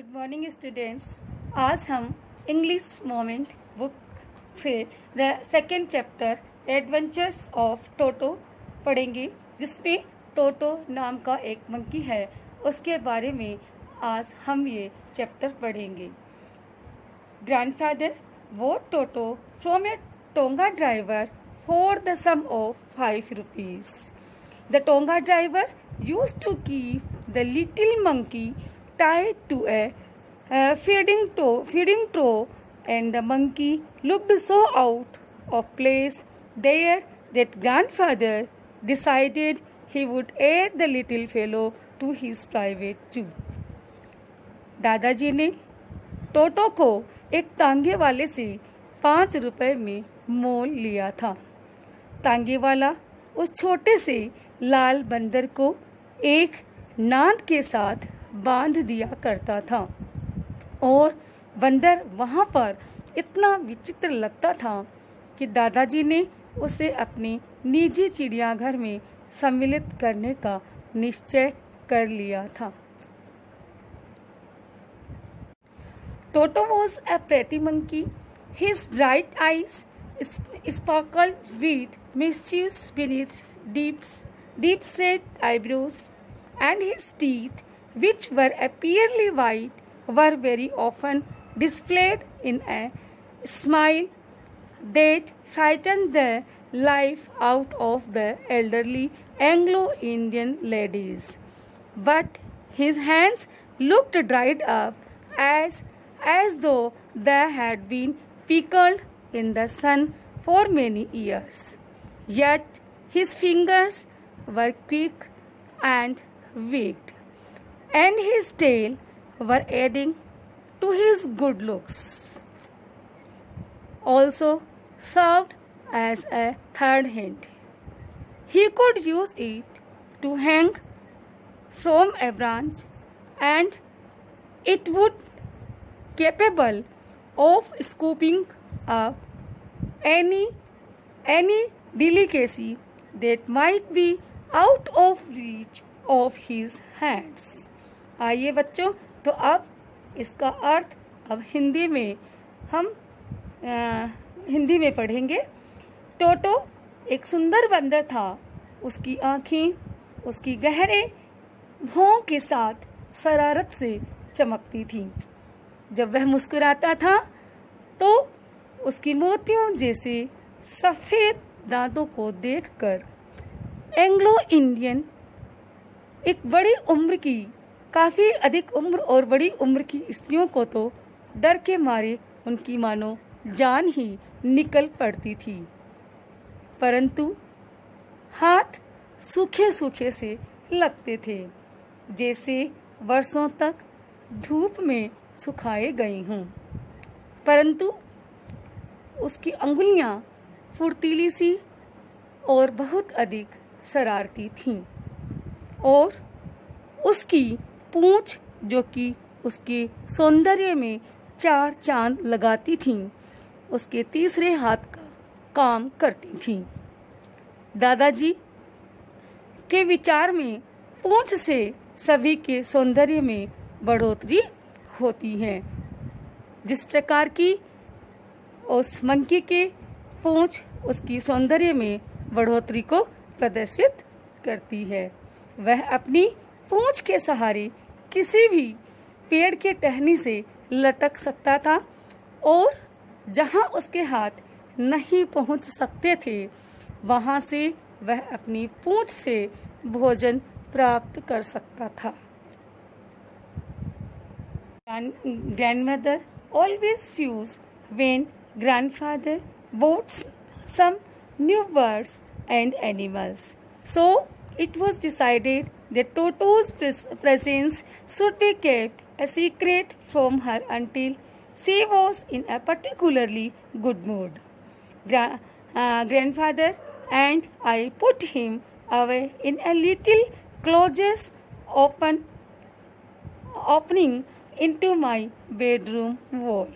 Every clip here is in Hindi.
Good morning students. आज हम इंग्लिश मोमेंट बुक से the second chapter adventures of Toto पढ़ेंगे, जिसमें टोटो नाम का एक मंकी है। उसके बारे में आज हम ये चैप्टर पढ़ेंगे। Grandfather bought Toto from a Tonga driver for the sum of 5 rupees. The Tonga driver used to keep the little monkey tied to a feeding trough, and the monkey looked so out of place there that grandfather decided he would add the little fellow to his private zoo. दादाजी ने टोटो को एक तांगे वाले से 5 रुपए में मोल लिया था। तांगे वाला उस छोटे से लाल बंदर को एक नाद के साथ बांध दिया करता था और बंदर वहां पर इतना विचित्र लगता था कि दादाजी ने उसे अपने निजी चिड़ियाघर में सम्मिलित करने का निश्चय कर लिया था। Toto was a pretty monkey. His bright eyes sparkled with mischief beneath deep-set eyebrows, and his teeth, which were apparently white, were very often displayed in a smile that frightened the life out of the elderly Anglo-Indian ladies. But his hands looked dried up as though they had been pickled in the sun for many years. Yet his fingers were quick and wicked, and his tail were adding to his good looks. Also served as a third hand. He could use it to hang from a branch, and it would capable of scooping up any delicacy that might be out of reach of his hands. आइए बच्चों, तो अब इसका अर्थ अब हिंदी में पढ़ेंगे। टोटो एक सुंदर बंदर था। उसकी आँखें उसकी गहरे भौं के साथ शरारत से चमकती थीं। जब वह मुस्कुराता था तो उसकी मोतियों जैसे सफेद दांतों को देखकर एंग्लो इंडियन एक बड़ी उम्र की, काफी अधिक उम्र और बड़ी उम्र की स्त्रियों को तो डर के मारे उनकी मानो जान ही निकल पड़ती थी। परंतु हाथ सूखे सूखे से लगते थे, जैसे वर्षों तक धूप में सुखाए गई हूँ। परंतु उसकी अंगुलियां फुर्तीली सी और बहुत अधिक शरारती थीं, और उसकी पूंछ, जो कि उसके सौंदर्य में 4 चांद लगाती थीं, उसके तीसरे हाथ का काम करती थीं। दादाजी के विचार में पूंछ से सभी के सौंदर्य में बढ़ोतरी होती है। जिस प्रकार की उस मंकी के पूंछ उसकी सौंदर्य में बढ़ोतरी को प्रदर्शित करती है। वह अपनी पूंछ के सहारे किसी भी पेड़ के टहनी से लटक सकता था, और जहां उसके हाथ नहीं पहुंच सकते थे, वहां से वह अपनी पूंछ से भोजन प्राप्त कर सकता था। Grandmother always fused when grandfather bought some new birds and animals. So it was decided that Toto's presence should be kept a secret from her until she was in a particularly good mood. Grandfather and I put him away in a little closet opening into my bedroom wall,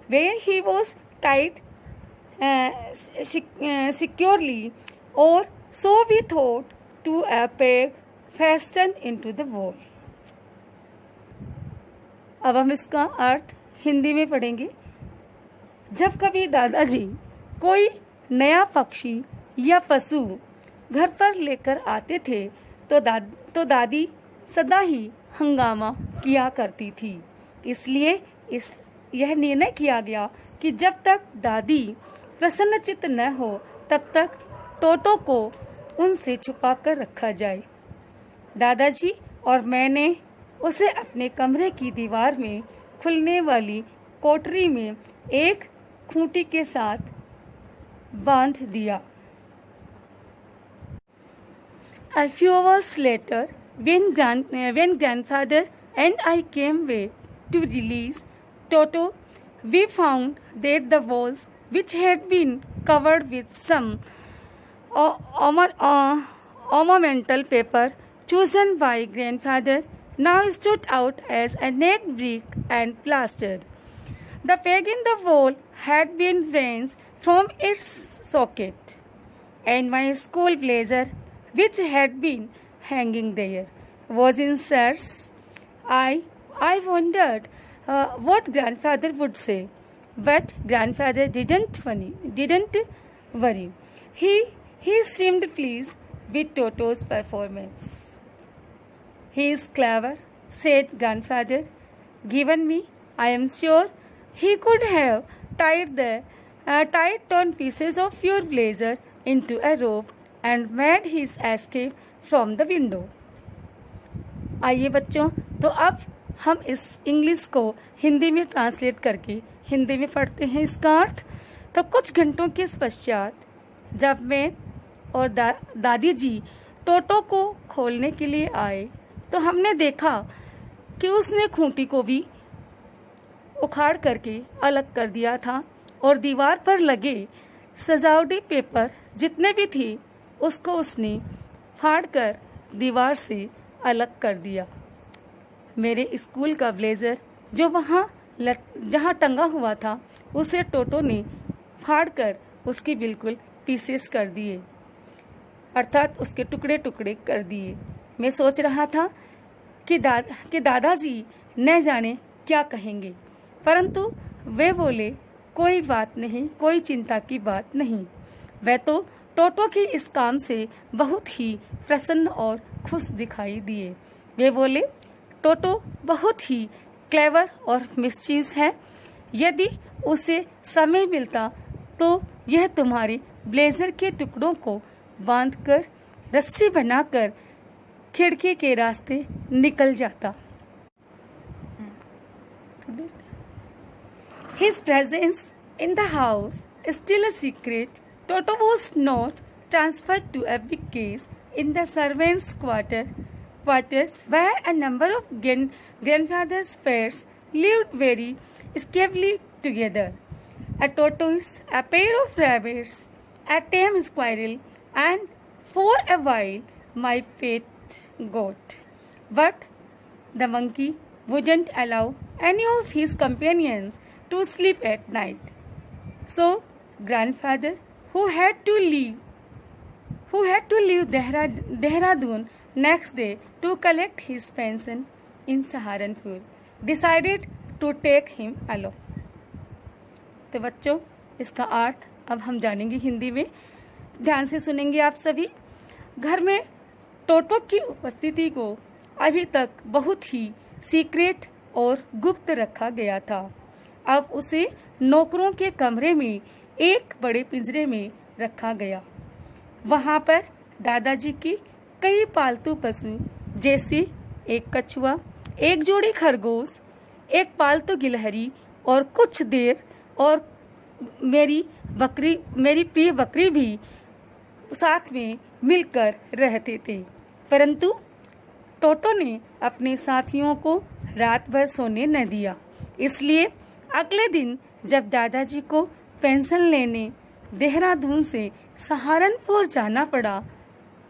where he was tied securely, or so we thought, to a peg fastened into the wall. अब हम इसका अर्थ हिंदी में पढ़ेंगे। जब कभी दादाजी कोई नया पक्षी या पशु घर पर लेकर आते थे तो दादी सदा ही हंगामा किया करती थी। इसलिए यह निर्णय किया गया कि जब तक दादी प्रसन्नचित्त न हो तब तक टोटो को उनसे छुपा कर रखा जाए। दादाजी और मैंने उसे अपने कमरे की दीवार में खुलने वाली कोठरी में एक खूंटी के साथ बांध दिया। A few hours later, when grandfather and I came back to release Toto, we found that the walls, which had been covered with some ornamental paper chosen by grandfather, now stood out as a naked brick and plaster. The peg in the wall had been wrenched from its socket, and my school blazer, which had been hanging there, was in shreds. I wondered what grandfather would say, but grandfather didn't worry. He seemed pleased with Toto's performance. He is clever, said grandfather. Given me, I am sure he could have tied torn pieces of your blazer into a rope and made his escape from the window. आइए बच्चों, तो अब हम इस इंग्लिश को हिंदी में ट्रांसलेट करके हिंदी में पढ़ते हैं इसका अर्थ। तो कुछ घंटों के पश्चात जब मैं और दादी जी टोटो को खोलने के लिए आए तो हमने देखा कि उसने खूंटी को भी उखाड़ करके अलग कर दिया था और दीवार पर लगे सजावटी पेपर जितने भी थे उसको उसने फाड़कर दीवार से अलग कर दिया। मेरे स्कूल का ब्लेजर जो जहाँ टंगा हुआ था उसे टोटो ने फाड़कर उसकी बिल्कुल पीसेस कर दिए, अर्थात उसके टुकड़े टुकड़े कर दिए। मैं सोच रहा था कि दादाजी न जाने क्या कहेंगे, परंतु वे बोले कोई बात नहीं, कोई चिंता की बात नहीं। वे तो टोटो की इस काम से बहुत ही प्रसन्न और खुश दिखाई दिए। वे बोले टोटो बहुत ही क्लेवर और मिस्चीफ है। यदि उसे समय मिलता तो यह तुम्हारे ब्लेजर के टुकड़ों को बांधकर रस्सी बनाकर खिड़की के रास्ते निकल जाता। His presence in the house is still a secret. Toto was not transferred to a big case in the servants' quarters where a number of grandfather's pets lived very scabily together. A tortoise, a pair of rabbits, a tame squirrel, and for a while my pet goat. But the monkey wouldn't allow any of his companions to sleep at night. So grandfather, who had to leave Dehradun next day to collect his pension in Saharanpur, decided to take him along. तो बच्चों, इसका अर्थ अब हम जानेंगे हिंदी में। ध्यान से सुनेंगे आप सभी। घर में टोटो की उपस्थिति को अभी तक बहुत ही सीक्रेट और गुप्त रखा गया था। अब उसे नौकरों के कमरे में एक बड़े पिंजरे में रखा गया। वहां पर दादाजी की कई पालतू पशु जैसे एक कछुआ, एक जोड़ी खरगोश, एक पालतू गिलहरी और कुछ देर और मेरी प्रिय बकरी भी साथ में मिलकर रहते थे। परंतु टोटो ने अपने साथियों को रात भर सोने न दिया। इसलिए अगले दिन जब दादाजी को पेंशन लेने देहरादून से सहारनपुर जाना पड़ा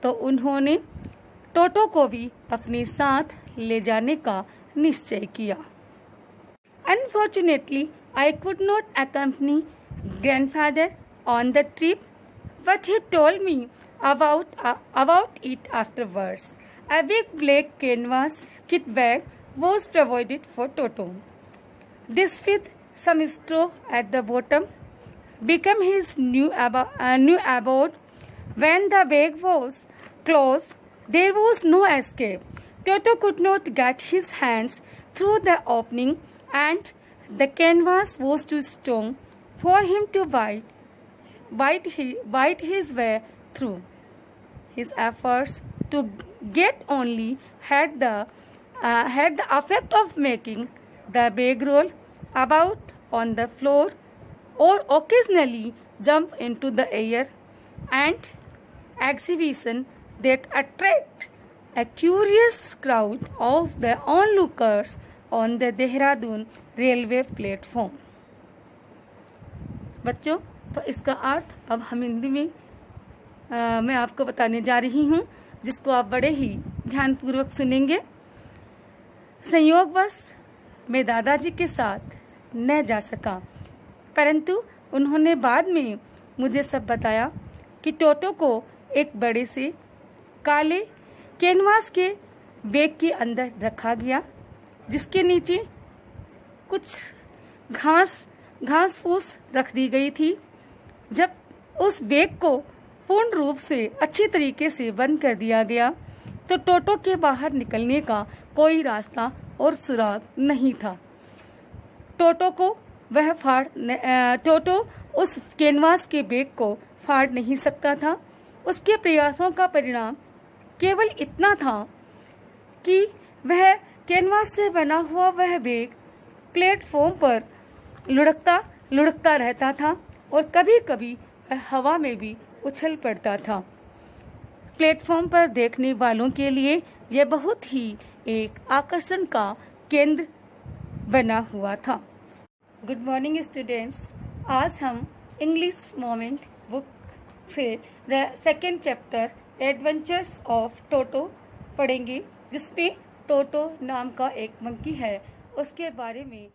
तो उन्होंने टोटो को भी अपने साथ ले जाने का निश्चय किया। Unfortunately, I could not accompany grandfather on the trip, but he told me about it afterwards. A big black canvas kit bag was provided for Toto. This, with some straw at the bottom, became his new abode. When the bag was closed, there was no escape. Toto could not get his hands through the opening, and the canvas was too strong for him to bite his way through. His efforts to get only had the effect of making the bag roll about on the floor or occasionally jump into the air, and exhibition that attract a curious crowd of the onlookers on the Dehradun railway platform. बच्चों, तो इसका अर्थ अब हम हिंदी में मैं आपको बताने जा रही हूँ, जिसको आप बड़े ही ध्यानपूर्वक सुनेंगे। संयोगवश मैं दादाजी के साथ न जा सका, परंतु उन्होंने बाद में मुझे सब बताया कि टोटो को एक बड़े से काले कैनवास के बैग के अंदर रखा गया, जिसके नीचे कुछ घास फूस रख दी गई थी। जब उस बैग को पूर्ण रूप से अच्छी तरीके से बंद कर दिया गया तो टोटो के बाहर निकलने का कोई रास्ता और सुराग नहीं था। टोटो उस कैनवास के बैग को फाड़ नहीं सकता था। उसके प्रयासों का परिणाम केवल इतना था कि वह कैनवास से बना हुआ वह बैग प्लेटफॉर्म पर लुढ़कता रहता था और कभी कभी हवा में भी उछल पड़ता था। प्लेटफॉर्म पर देखने वालों के लिए यह बहुत ही एक आकर्षण का केंद्र बना हुआ था। गुड मॉर्निंग स्टूडेंट्स, आज हम इंग्लिश मोमेंट बुक से the second chapter adventures of Toto पढ़ेंगे, जिसमें टोटो नाम का एक मंकी है, उसके बारे में